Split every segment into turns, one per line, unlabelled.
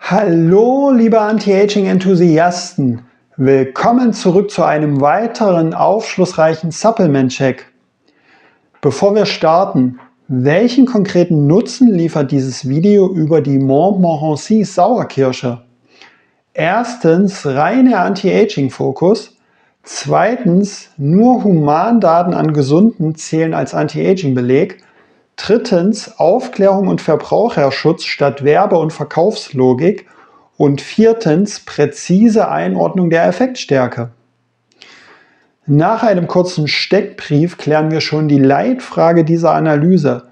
Hallo, liebe Anti-Aging-Enthusiasten! Willkommen zurück zu einem weiteren aufschlussreichen Supplement-Check. Bevor wir starten, welchen konkreten Nutzen liefert dieses Video über die Montmorency Sauerkirsche? Erstens, reiner Anti-Aging-Fokus. Zweitens, nur Humandaten an Gesunden zählen als Anti-Aging-Beleg. Drittens, Aufklärung und Verbraucherschutz statt Werbe- und Verkaufslogik. Und viertens, präzise Einordnung der Effektstärke. Nach einem kurzen Steckbrief klären wir schon die Leitfrage dieser Analyse.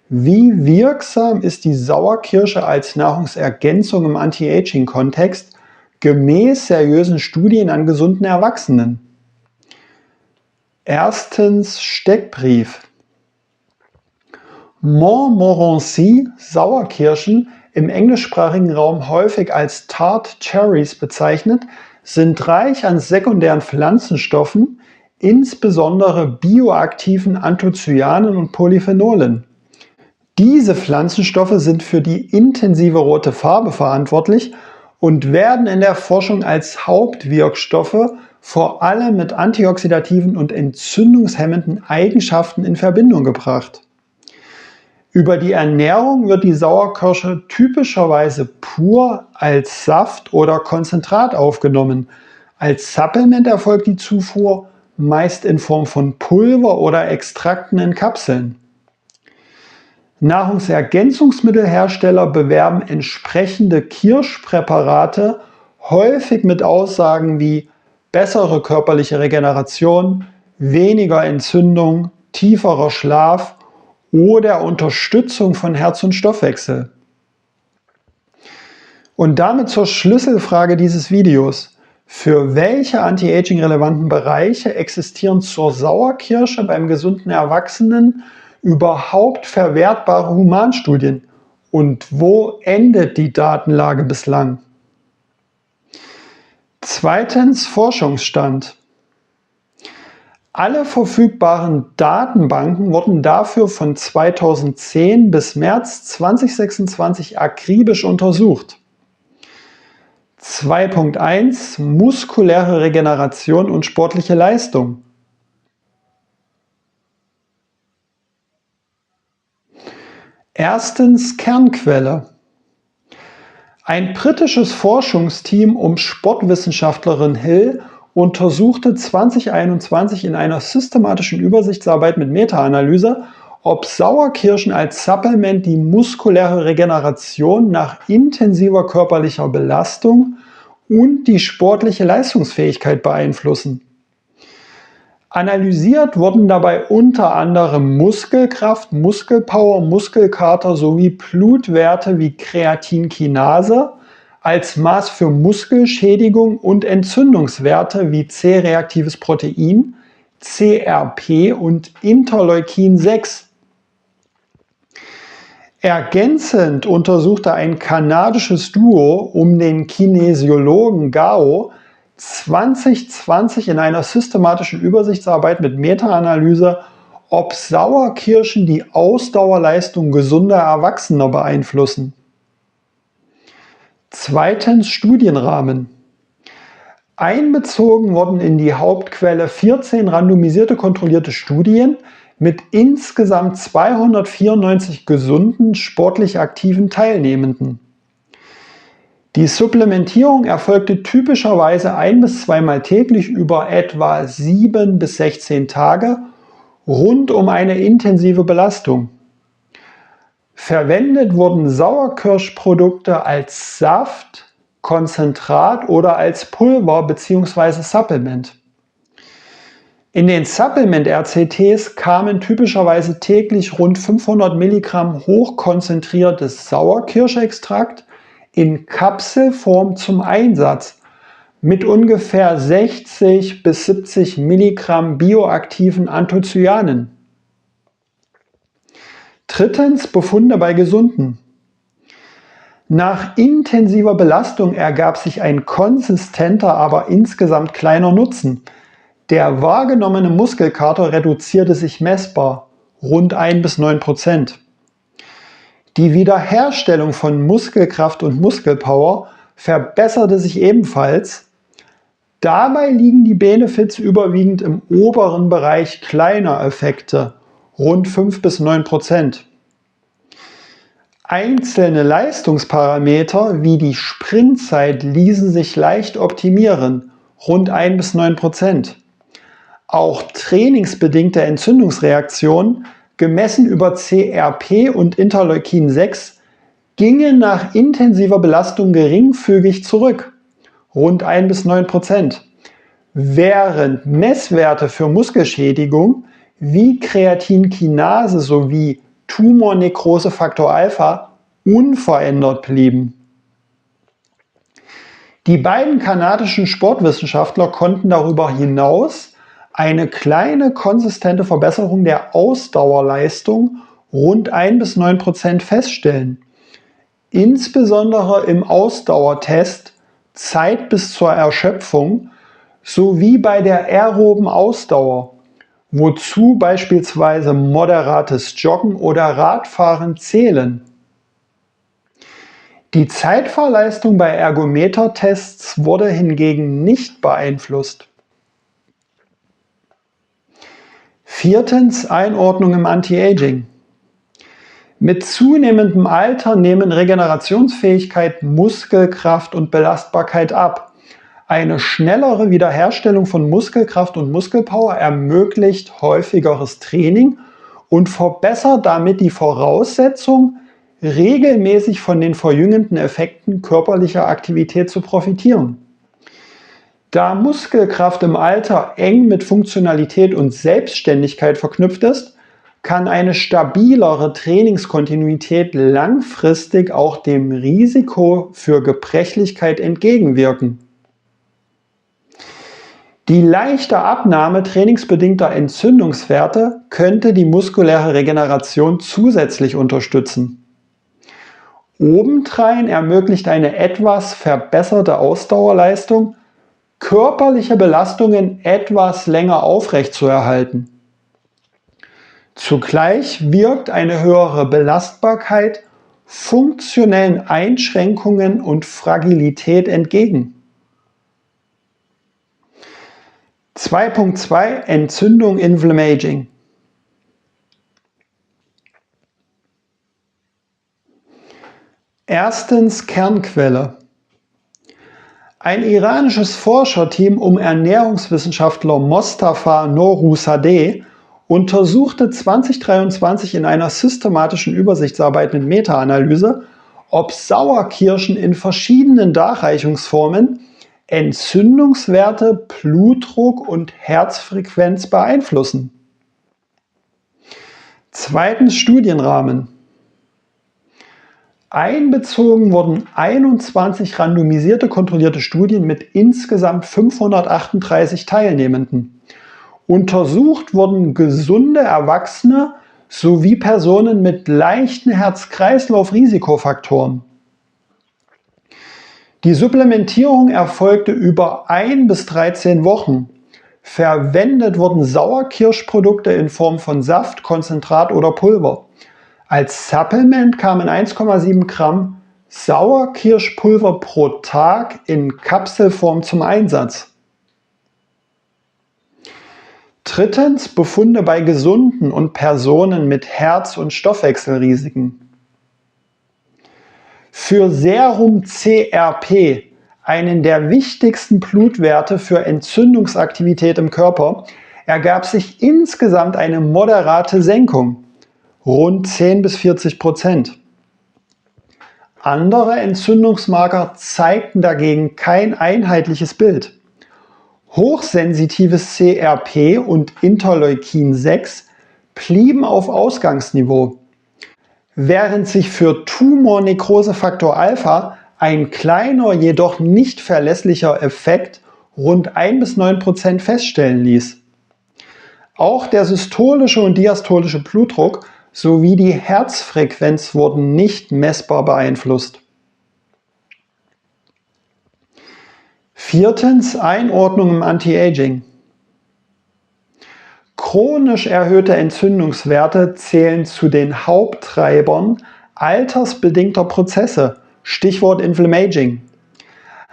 Wie wirksam ist die Sauerkirsche als Nahrungsergänzung im Anti-Aging-Kontext gemäß seriösen Studien an gesunden Erwachsenen? Erstens, Steckbrief. Montmorency Sauerkirschen, im englischsprachigen Raum häufig als Tart Cherries bezeichnet, sind reich an sekundären Pflanzenstoffen, insbesondere bioaktiven Anthocyanen und Polyphenolen. Diese Pflanzenstoffe sind für die intensive rote Farbe verantwortlich und werden in der Forschung als Hauptwirkstoffe vor allem mit antioxidativen und entzündungshemmenden Eigenschaften in Verbindung gebracht. Über die Ernährung wird die Sauerkirsche typischerweise pur als Saft oder Konzentrat aufgenommen. Als Supplement erfolgt die Zufuhr meist in Form von Pulver oder Extrakten in Kapseln. Nahrungsergänzungsmittelhersteller bewerben entsprechende Kirschpräparate häufig mit Aussagen wie bessere körperliche Regeneration, weniger Entzündung, tieferer Schlaf oder Unterstützung von Herz- und Stoffwechsel. Und damit zur Schlüsselfrage dieses Videos. Für welche Anti-Aging-relevanten Bereiche existieren zur Sauerkirsche beim gesunden Erwachsenen überhaupt verwertbare Humanstudien? Und wo endet die Datenlage bislang? Zweitens, Forschungsstand. Alle verfügbaren Datenbanken wurden dafür von 2010 bis März 2026 akribisch untersucht. 2.1 Muskuläre Regeneration und sportliche Leistung. Erstens, Kernquelle. Ein britisches Forschungsteam um Sportwissenschaftlerin Hill untersuchte 2021 in einer systematischen Übersichtsarbeit mit Meta-Analyse, ob Sauerkirschen als Supplement die muskuläre Regeneration nach intensiver körperlicher Belastung und die sportliche Leistungsfähigkeit beeinflussen. Analysiert wurden dabei unter anderem Muskelkraft, Muskelpower, Muskelkater sowie Blutwerte wie Kreatinkinase als Maß für Muskelschädigung und Entzündungswerte wie C-reaktives Protein, CRP und Interleukin 6. Ergänzend untersuchte ein kanadisches Duo um den Kinesiologen Gao 2020 in einer systematischen Übersichtsarbeit mit Meta-Analyse, ob Sauerkirschen die Ausdauerleistung gesunder Erwachsener beeinflussen. Zweitens, Studienrahmen. Einbezogen wurden in die Hauptquelle 14 randomisierte kontrollierte Studien mit insgesamt 294 gesunden, sportlich aktiven Teilnehmenden. Die Supplementierung erfolgte typischerweise 1- bis 2-mal täglich über etwa 7 bis 16 Tage rund um eine intensive Belastung. Verwendet wurden Sauerkirschprodukte als Saft, Konzentrat oder als Pulver bzw. Supplement. In den Supplement-RCTs kamen typischerweise täglich rund 500 Milligramm hochkonzentriertes Sauerkirschextrakt in Kapselform zum Einsatz mit ungefähr 60 bis 70 Milligramm bioaktiven Anthocyanen. Drittens, Befunde bei Gesunden. Nach intensiver Belastung ergab sich ein konsistenter, aber insgesamt kleiner Nutzen. Der wahrgenommene Muskelkater reduzierte sich messbar, rund 1 bis 9%. Die Wiederherstellung von Muskelkraft und Muskelpower verbesserte sich ebenfalls. Dabei liegen die Benefits überwiegend im oberen Bereich kleiner Effekte, rund 5 bis 9%. Einzelne Leistungsparameter wie die Sprintzeit ließen sich leicht optimieren, rund 1 bis 9%. Auch trainingsbedingte Entzündungsreaktionen, gemessen über CRP und Interleukin 6, gingen nach intensiver Belastung geringfügig zurück, rund 1 bis 9%, während Messwerte für Muskelschädigung wie Kreatinkinase sowie Tumornekrosefaktor Alpha unverändert blieben. Die beiden kanadischen Sportwissenschaftler konnten darüber hinaus eine kleine konsistente Verbesserung der Ausdauerleistung rund 1 bis 9% feststellen. Insbesondere im Ausdauertest Zeit bis zur Erschöpfung sowie bei der aeroben Ausdauer, wozu beispielsweise moderates Joggen oder Radfahren zählen. Die Zeitfahrleistung bei Ergometertests wurde hingegen nicht beeinflusst. Viertens, Einordnung im Anti-Aging. Mit zunehmendem Alter nehmen Regenerationsfähigkeit, Muskelkraft und Belastbarkeit ab. Eine schnellere Wiederherstellung von Muskelkraft und Muskelpower ermöglicht häufigeres Training und verbessert damit die Voraussetzung, regelmäßig von den verjüngenden Effekten körperlicher Aktivität zu profitieren. Da Muskelkraft im Alter eng mit Funktionalität und Selbstständigkeit verknüpft ist, kann eine stabilere Trainingskontinuität langfristig auch dem Risiko für Gebrechlichkeit entgegenwirken. Die leichte Abnahme trainingsbedingter Entzündungswerte könnte die muskuläre Regeneration zusätzlich unterstützen. Obendrein ermöglicht eine etwas verbesserte Ausdauerleistung, körperliche Belastungen etwas länger aufrechtzuerhalten. Zugleich wirkt eine höhere Belastbarkeit funktionellen Einschränkungen und Fragilität entgegen. 2.2 Entzündung Inflammaging. Erstens Kernquelle. Ein iranisches Forscherteam um Ernährungswissenschaftler Mostafa Norousadeh untersuchte 2023 in einer systematischen Übersichtsarbeit mit Meta-Analyse, ob Sauerkirschen in verschiedenen Darreichungsformen Entzündungswerte, Blutdruck und Herzfrequenz beeinflussen. Zweitens Studienrahmen. Einbezogen wurden 21 randomisierte kontrollierte Studien mit insgesamt 538 Teilnehmenden. Untersucht wurden gesunde Erwachsene sowie Personen mit leichten Herz-Kreislauf-Risikofaktoren. Die Supplementierung erfolgte über 1 bis 13 Wochen. Verwendet wurden Sauerkirschprodukte in Form von Saft, Konzentrat oder Pulver. Als Supplement kamen 1,7 Gramm Sauerkirschpulver pro Tag in Kapselform zum Einsatz. Drittens Befunde bei Gesunden und Personen mit Herz- und Stoffwechselrisiken. Für Serum CRP, einen der wichtigsten Blutwerte für Entzündungsaktivität im Körper, ergab sich insgesamt eine moderate Senkung, rund 10 bis 40%. Andere Entzündungsmarker zeigten dagegen kein einheitliches Bild. Hochsensitives CRP und Interleukin 6 blieben auf Ausgangsniveau, während sich für Tumornekrosefaktor Alpha ein kleiner, jedoch nicht verlässlicher Effekt rund 1 bis 9% feststellen ließ. Auch der systolische und diastolische Blutdruck sowie die Herzfrequenz wurden nicht messbar beeinflusst. Viertens Einordnung im Anti-Aging. Chronisch erhöhte Entzündungswerte zählen zu den Haupttreibern altersbedingter Prozesse, Stichwort Inflammaging.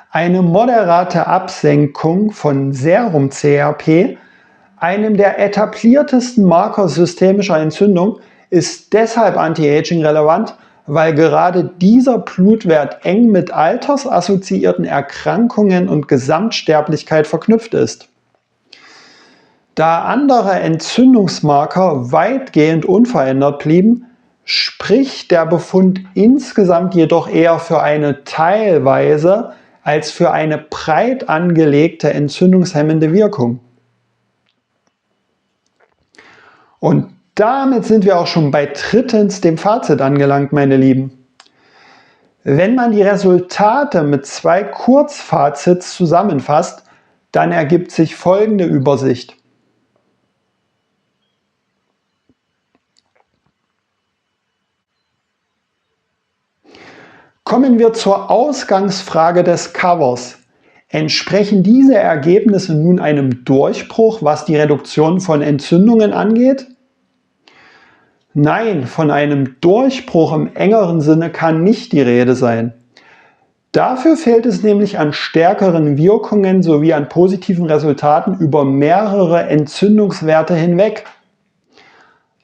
Eine moderate Absenkung von Serum-CRP, einem der etabliertesten Marker systemischer Entzündung, ist deshalb Anti-Aging relevant, weil gerade dieser Blutwert eng mit altersassoziierten Erkrankungen und Gesamtsterblichkeit verknüpft ist. Da andere Entzündungsmarker weitgehend unverändert blieben, spricht der Befund insgesamt jedoch eher für eine teilweise als für eine breit angelegte entzündungshemmende Wirkung. Und damit sind wir auch schon bei drittens dem Fazit angelangt, meine Lieben. Wenn man die Resultate mit 2 Kurzfazits zusammenfasst, dann ergibt sich folgende Übersicht. Kommen wir zur Ausgangsfrage des Covers. Entsprechen diese Ergebnisse nun einem Durchbruch, was die Reduktion von Entzündungen angeht? Nein, von einem Durchbruch im engeren Sinne kann nicht die Rede sein. Dafür fehlt es nämlich an stärkeren Wirkungen sowie an positiven Resultaten über mehrere Entzündungswerte hinweg.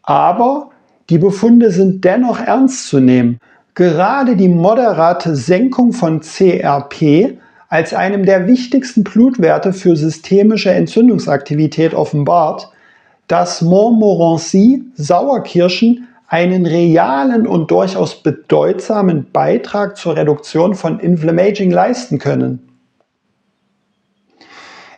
Aber die Befunde sind dennoch ernst zu nehmen. Gerade die moderate Senkung von CRP als einem der wichtigsten Blutwerte für systemische Entzündungsaktivität offenbart, dass Montmorency Sauerkirschen einen realen und durchaus bedeutsamen Beitrag zur Reduktion von Inflammaging leisten können.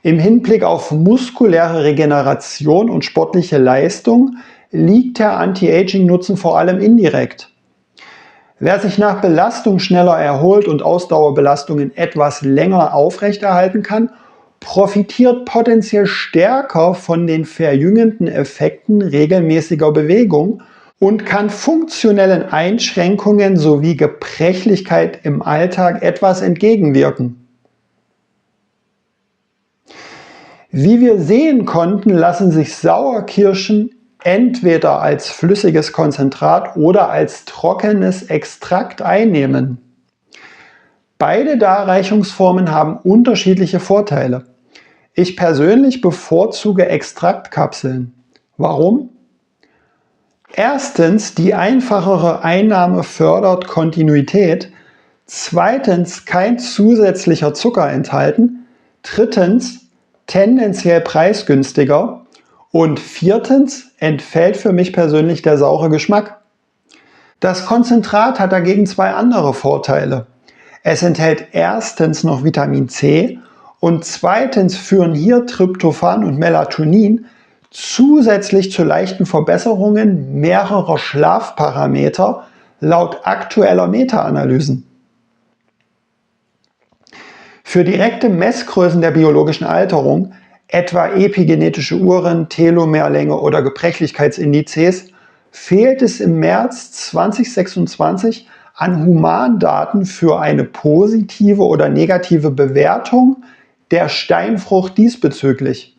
Im Hinblick auf muskuläre Regeneration und sportliche Leistung liegt der Anti-Aging-Nutzen vor allem indirekt. Wer sich nach Belastung schneller erholt und Ausdauerbelastungen etwas länger aufrechterhalten kann, profitiert potenziell stärker von den verjüngenden Effekten regelmäßiger Bewegung und kann funktionellen Einschränkungen sowie Gebrechlichkeit im Alltag etwas entgegenwirken. Wie wir sehen konnten, lassen sich Sauerkirschen entweder als flüssiges Konzentrat oder als trockenes Extrakt einnehmen. Beide Darreichungsformen haben unterschiedliche Vorteile. Ich persönlich bevorzuge Extraktkapseln. Warum? Erstens, die einfachere Einnahme fördert Kontinuität. Zweitens, kein zusätzlicher Zucker enthalten. Drittens, tendenziell preisgünstiger. Und viertens, entfällt für mich persönlich der saure Geschmack. Das Konzentrat hat dagegen 2 andere Vorteile. Es enthält erstens noch Vitamin C und zweitens führen hier Tryptophan und Melatonin zusätzlich zu leichten Verbesserungen mehrerer Schlafparameter laut aktueller Meta-Analysen. Für direkte Messgrößen der biologischen Alterung, etwa epigenetische Uhren, Telomerlänge oder Gebrechlichkeitsindizes, fehlt es im März 2026 an Humandaten für eine positive oder negative Bewertung der Steinfrucht diesbezüglich.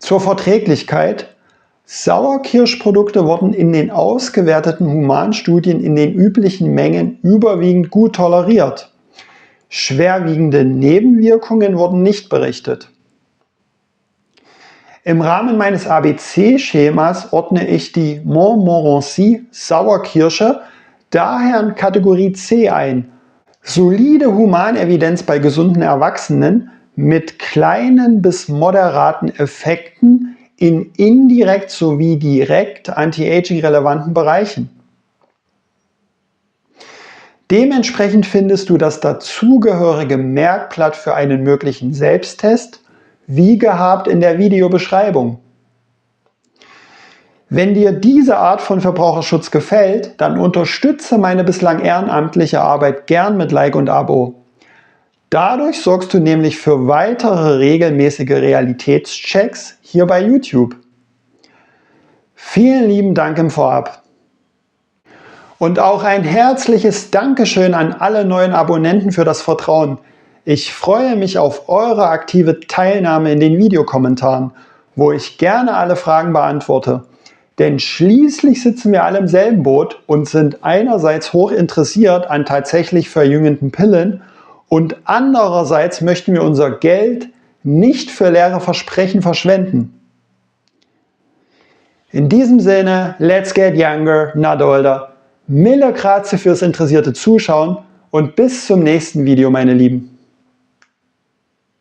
Zur Verträglichkeit. Sauerkirschprodukte wurden in den ausgewerteten Humanstudien in den üblichen Mengen überwiegend gut toleriert. Schwerwiegende Nebenwirkungen wurden nicht berichtet. Im Rahmen meines ABC-Schemas ordne ich die Montmorency Sauerkirsche daher in Kategorie C ein. Solide Humanevidenz bei gesunden Erwachsenen mit kleinen bis moderaten Effekten in indirekt sowie direkt anti-aging-relevanten Bereichen. Dementsprechend findest du das dazugehörige Merkblatt für einen möglichen Selbsttest, wie gehabt in der Videobeschreibung. Wenn dir diese Art von Verbraucherschutz gefällt, dann unterstütze meine bislang ehrenamtliche Arbeit gern mit Like und Abo. Dadurch sorgst du nämlich für weitere regelmäßige Realitätschecks hier bei YouTube. Vielen lieben Dank im Vorab. Und auch ein herzliches Dankeschön an alle neuen Abonnenten für das Vertrauen. Ich freue mich auf eure aktive Teilnahme in den Videokommentaren, wo ich gerne alle Fragen beantworte. Denn schließlich sitzen wir alle im selben Boot und sind einerseits hoch interessiert an tatsächlich verjüngenden Pillen und andererseits möchten wir unser Geld nicht für leere Versprechen verschwenden. In diesem Sinne, let's get younger, not older. Mille grazie fürs interessierte Zuschauen und bis zum nächsten Video, meine Lieben.